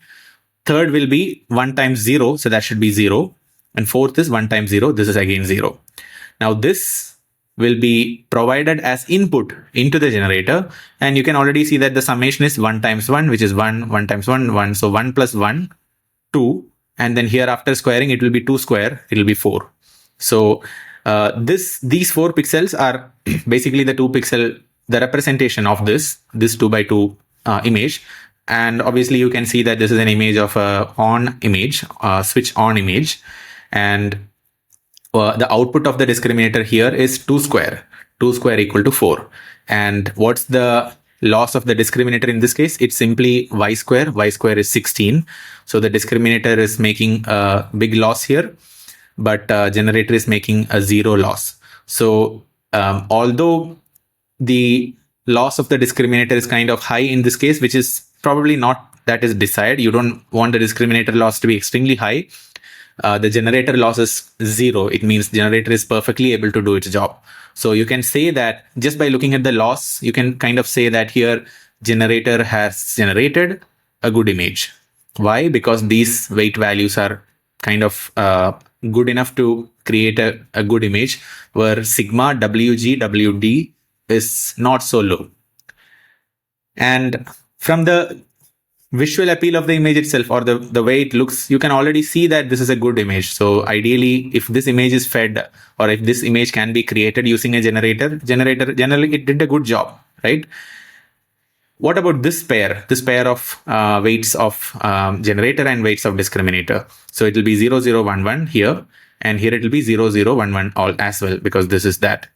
Third will be 1 times 0. So that should be 0. And fourth is 1 times 0. This is again 0. Now this will be provided as input into the generator. And you can already see that the summation is 1 times 1, which is 1, 1 times 1, 1. So 1 plus 1, 2. And then here after squaring, it will be 2 square. It will be 4. So these 4 pixels are basically the representation of this 2 by 2 image. And obviously you can see that this is an image of a on image, switch on image. And the output of the discriminator here is 2 square. 2 square equal to 4. And what's the loss of the discriminator in this case? It's simply y square. Y square is 16. So the discriminator is making a big loss here, but generator is making a 0 loss. So although the loss of the discriminator is kind of high in this case, which is probably not that is desired. You don't want the discriminator loss to be extremely high. The generator loss is 0. It means generator is perfectly able to do its job. So you can say that just by looking at the loss, you can kind of say that here generator has generated a good image. Why? Because these weight values are kind of good enough to create a good image where sigma WG WD is not so low. And from the visual appeal of the image itself, or the way it looks, you can already see that this is a good image. So ideally, if this image is fed, or if this image can be created using a generator generally it did a good job, right? What about this pair of weights of generator and weights of discriminator? So it will be 0 0 1 1 here, and here it will be 0 0 1 1 all as well, because this is that.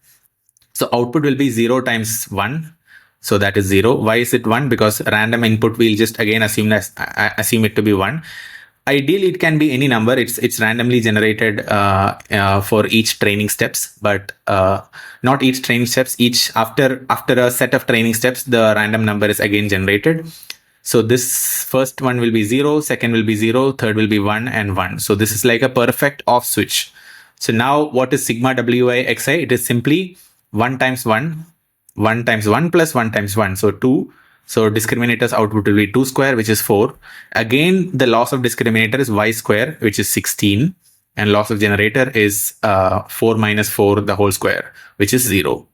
So output will be 0 times 1. So that is 0. Why is it 1? Because random input we'll just again assume it to be 1. Ideally, it can be any number. It's randomly generated for each training steps, but not each training steps. Each after a set of training steps, the random number is again generated. So this first one will be 0, second will be 0, third will be 1 and 1. So this is like a perfect off switch. So now what is sigma wi xi? It is simply 1 times 1, 1 times 1 plus 1 times 1. So 2. So discriminator's output will be 2 square, which is 4. Again, the loss of discriminator is y square, which is 16. And loss of generator is 4 minus 4, the whole square, which is 0.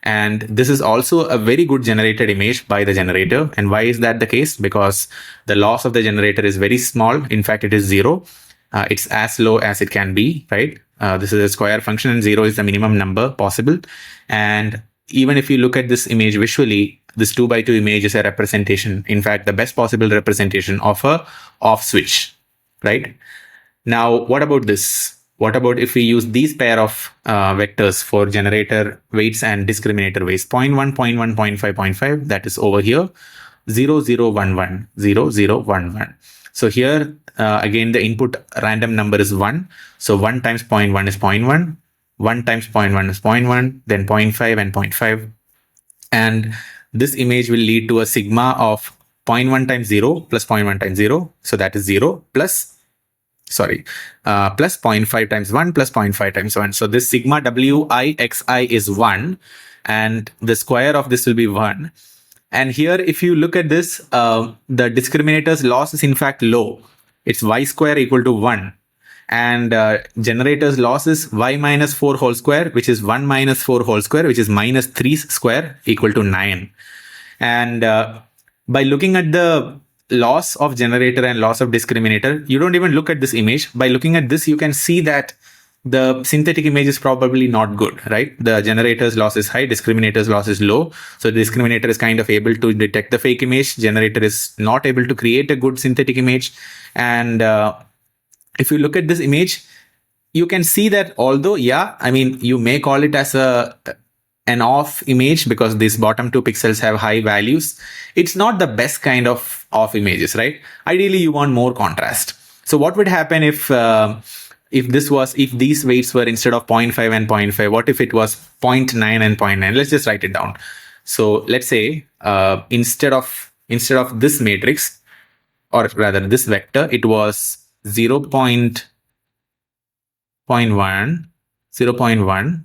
And this is also a very good generated image by the generator. And why is that the case? Because the loss of the generator is very small. In fact, it is 0. It's as low as it can be, right? This is a square function and 0 is the minimum number possible. And even if you look at this image visually, this 2 by 2 image is a representation, in fact, the best possible representation of a off switch, right? Now, what about this? What about if we use these pair of vectors for generator weights and discriminator weights? 0.1, 0.1, 0.5, 0.5, that is over here, 0, 0, 1, 1, 0, 0, 1, 1. So here, again, the input random number is 1. So 1 times 0.1 is 0.1. 1 times 0.1 is 0.1, then 0.5 and 0.5. And this image will lead to a sigma of 0.1 times 0 plus 0.1 times 0. So that is 0 plus 0.5 times 1 plus 0.5 times 1. So this sigma wixi is 1, and the square of this will be 1. And here, if you look at this, the discriminator's loss is in fact low. It's y square equal to 1. and generator's loss is y minus 4 whole square, which is 1 minus 4 whole square, which is minus 3 square equal to 9. And by looking at the loss of generator and loss of discriminator, you don't even look at this image. By looking at this, you can see that the synthetic image is probably not good, right? The generator's loss is high, discriminator's loss is low. So the discriminator is kind of able to detect the fake image. Generator is not able to create a good synthetic image. And if you look at this image, you can see that although, yeah, I mean, you may call it as an off image because these bottom 2 pixels have high values. It's not the best kind of off images, right? Ideally, you want more contrast. So what would happen if these weights were instead of 0.5 and 0.5, what if it was 0.9 and 0.9? Let's just write it down. So let's say instead of this matrix, or rather this vector, it was 0.1, 0.1,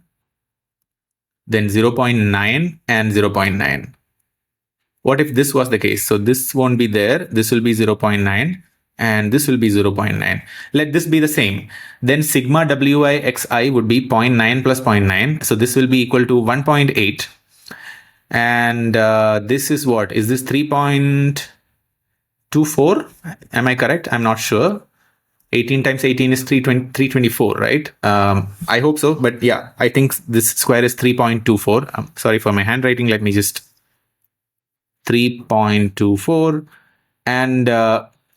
then 0.9 and 0.9. What if this was the case? So this won't be there. This will be 0.9 and this will be 0.9. Let this be the same. Then sigma wi xi would be 0.9 plus 0.9. So this will be equal to 1.8. And this is what? Is this 3.24? Am I correct? I'm not sure. 18 times 18 is 324, right? I hope so. But yeah, I think this square is 3.24. I'm sorry for my handwriting. Let me just 3.24. And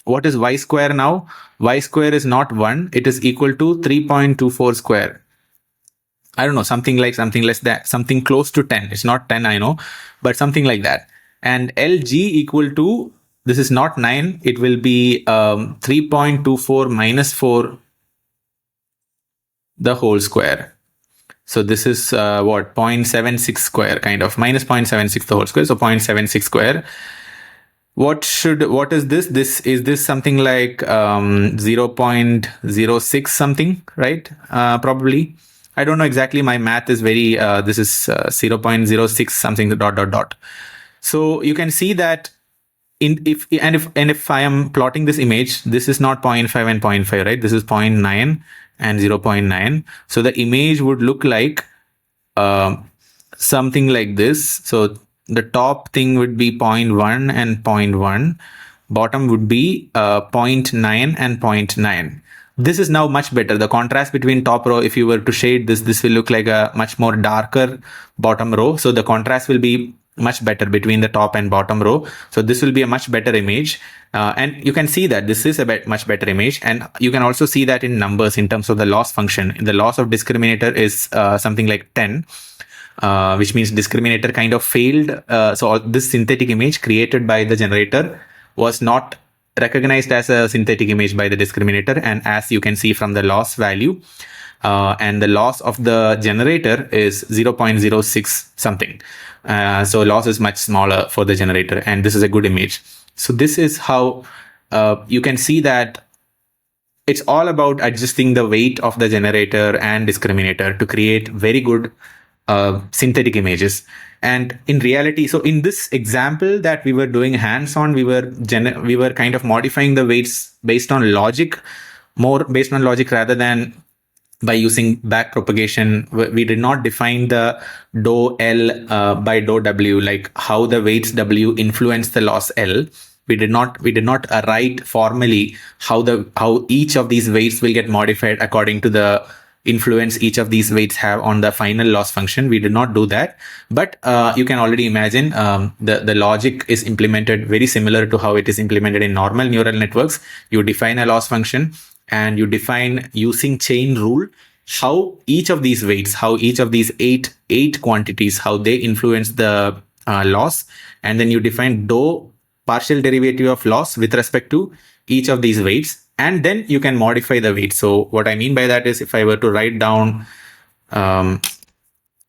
what is y square now? Y square is not 1. It is equal to 3.24 square. I don't know, something less than, something close to 10. It's not 10, I know, but something like that. And LG equal to, this is not 9. It will be 3.24 minus 4 the whole square. So this is what, 0.76 square, kind of, minus 0.76 the whole square. So 0.76 square. What is this? Is this something like 0.06 something, right? Probably. I don't know exactly. My math is very, this is 0.06 something dot. So you can see that if I am plotting this image, this is not 0.5 and 0.5, right? This is 0.9 and 0.9. So the image would look like something like this. So the top thing would be 0.1 and 0.1. Bottom would be 0.9 and 0.9. This is now much better. The contrast between top row, if you were to shade this will look like a much more darker bottom row. So the contrast will be much better between the top and bottom row. So this will be a much better image. And you can see that this is a much better image. And you can also see that in numbers in terms of the loss function. The loss of discriminator is something like 10. Which means discriminator kind of failed. So this synthetic image created by the generator was not recognized as a synthetic image by the discriminator. And as you can see from the loss value, and the loss of the generator is 0.06 something. So loss is much smaller for the generator, and this is a good image. So this is how you can see that it's all about adjusting the weight of the generator and discriminator to create very good synthetic images. And in reality, so in this example that we were doing hands-on, we were kind of modifying the weights based on logic, more based on logic rather than by using back propagation. We did not define the dou L by dou W, like how the weights W influence the loss L. We did not write formally how each of these weights will get modified according to the influence each of these weights have on the final loss function. We did not do that, but you can already imagine the logic is implemented very similar to how it is implemented in normal neural networks. You define a loss function and you define using chain rule how each of these weights, how each of these eight quantities, how they influence the loss, and then you define dou partial derivative of loss with respect to each of these weights, and then you can modify the weight. So what I mean by that is, if I were to write down,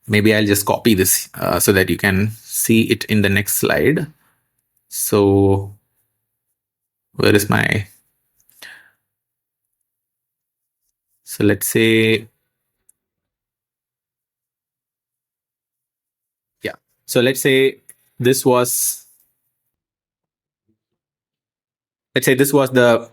maybe I'll just copy this so that you can see it in the next slide. So where is my, so let's say, yeah. So let's say this was, let's say this was the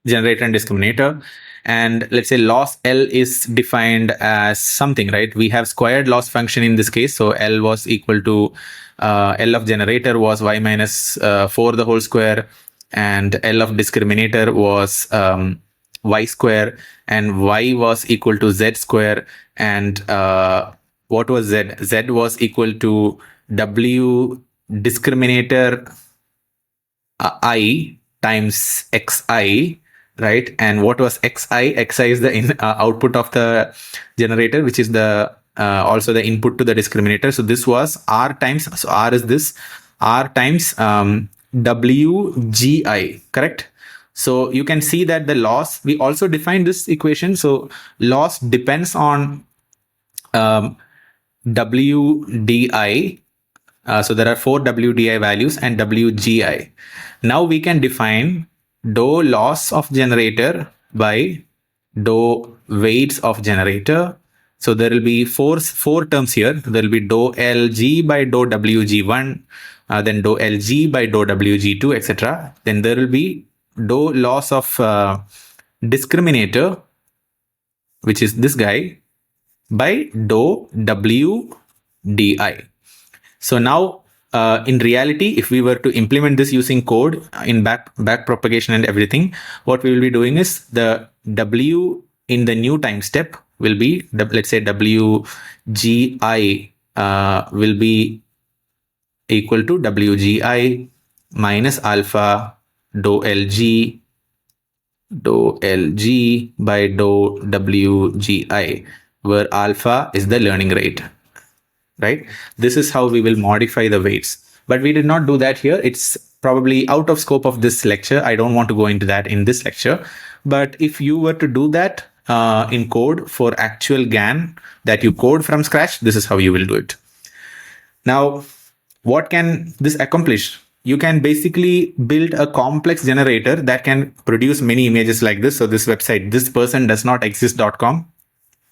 generator and discriminator. And let's say loss L is defined as something, right? We have squared loss function in this case. So L was equal to L of generator was y minus 4 the whole square, and L of discriminator was y square, and y was equal to z square, and what was z? Z was equal to w discriminator I times xi, right? And what was xi? Xi is the output of the generator, which is the also the input to the discriminator. So this was r times, so r is this, r times wgi, correct? So you can see that the loss, we also defined this equation. So loss depends on wdi. So there are 4 wdi values and wgi. Now we can define dou loss of generator by dou weights of generator. So there will be four terms here. There will be dou lg by dou wg1, then dou lg by dou wg2, etc. Then there will be dou loss of discriminator, which is this guy, by dou wdi. So now, in reality, if we were to implement this using code in back propagation and everything, what we will be doing is the w in the new time step will be, let's say wgi will be equal to wgi minus alpha dou lg by dou wgi, where alpha is the learning rate. Right? This is how we will modify the weights. But we did not do that here. It's probably out of scope of this lecture. I don't want to go into that in this lecture. But if you were to do that in code for actual GAN that you code from scratch, this is how you will do it. Now, what can this accomplish? You can basically build a complex generator that can produce many images like this. So this website, thispersondoesnotexist.com,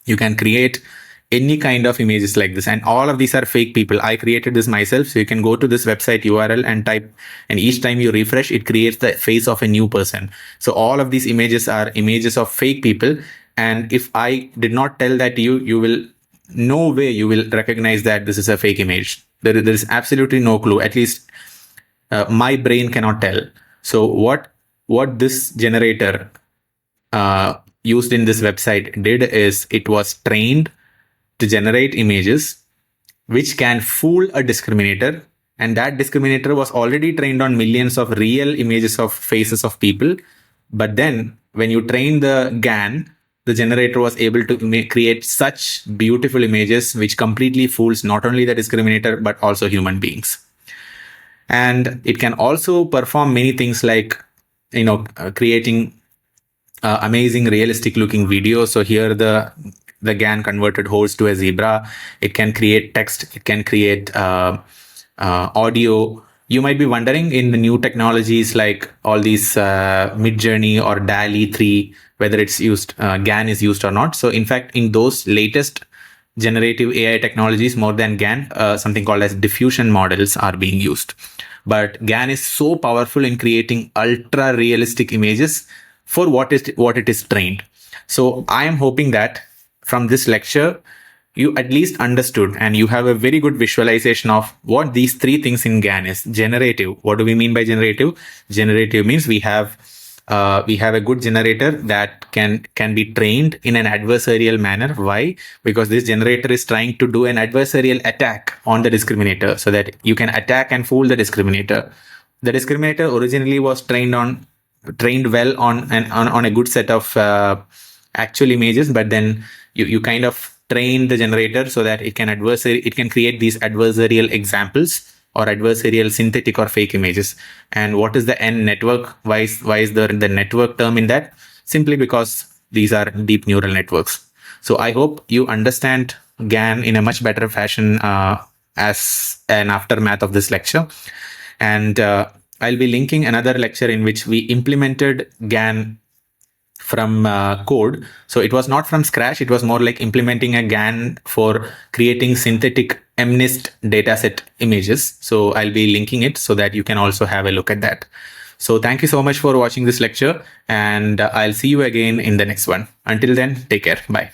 you can create any kind of images like this, and all of these are fake people. I created this myself, so you can go to this website URL and type, and each time you refresh, it creates the face of a new person. So all of these images are images of fake people, and if I did not tell that to you, you will, no way you will recognize that this is a fake image. There is absolutely no clue, at least my brain cannot tell. So what this generator used in this website did is, it was trained to generate images which can fool a discriminator, and that discriminator was already trained on millions of real images of faces of people. But then when you train the GAN, the generator was able to create such beautiful images which completely fools not only the discriminator but also human beings. And it can also perform many things like, creating amazing realistic looking videos. So here the GAN converted horse to a zebra. It can create text. It can create audio. You might be wondering, in the new technologies like all these Midjourney or DALL-E 3, whether it's used, GAN is used or not. So in fact, in those latest generative AI technologies, more than GAN, something called as diffusion models are being used. But GAN is so powerful in creating ultra realistic images for what it is trained. So I am hoping that from this lecture, you at least understood and you have a very good visualization of what these 3 things in GAN is. Generative. What do we mean by generative? Generative means we have a good generator that can be trained in an adversarial manner. Why? Because this generator is trying to do an adversarial attack on the discriminator, so that you can attack and fool the discriminator. The discriminator originally was trained well on a good set of actual images, but then you kind of train the generator so that it can create these adversarial examples or adversarial synthetic or fake images. And what is the N network? Why is the network term in that? Simply because these are deep neural networks. So I hope you understand GAN in a much better fashion as an aftermath of this lecture. And I'll be linking another lecture in which we implemented GAN from code. So it was not from scratch. It was more like implementing a GAN for creating synthetic MNIST dataset images. So I'll be linking it so that you can also have a look at that. So thank you so much for watching this lecture, and I'll see you again in the next one. Until then, take care. Bye.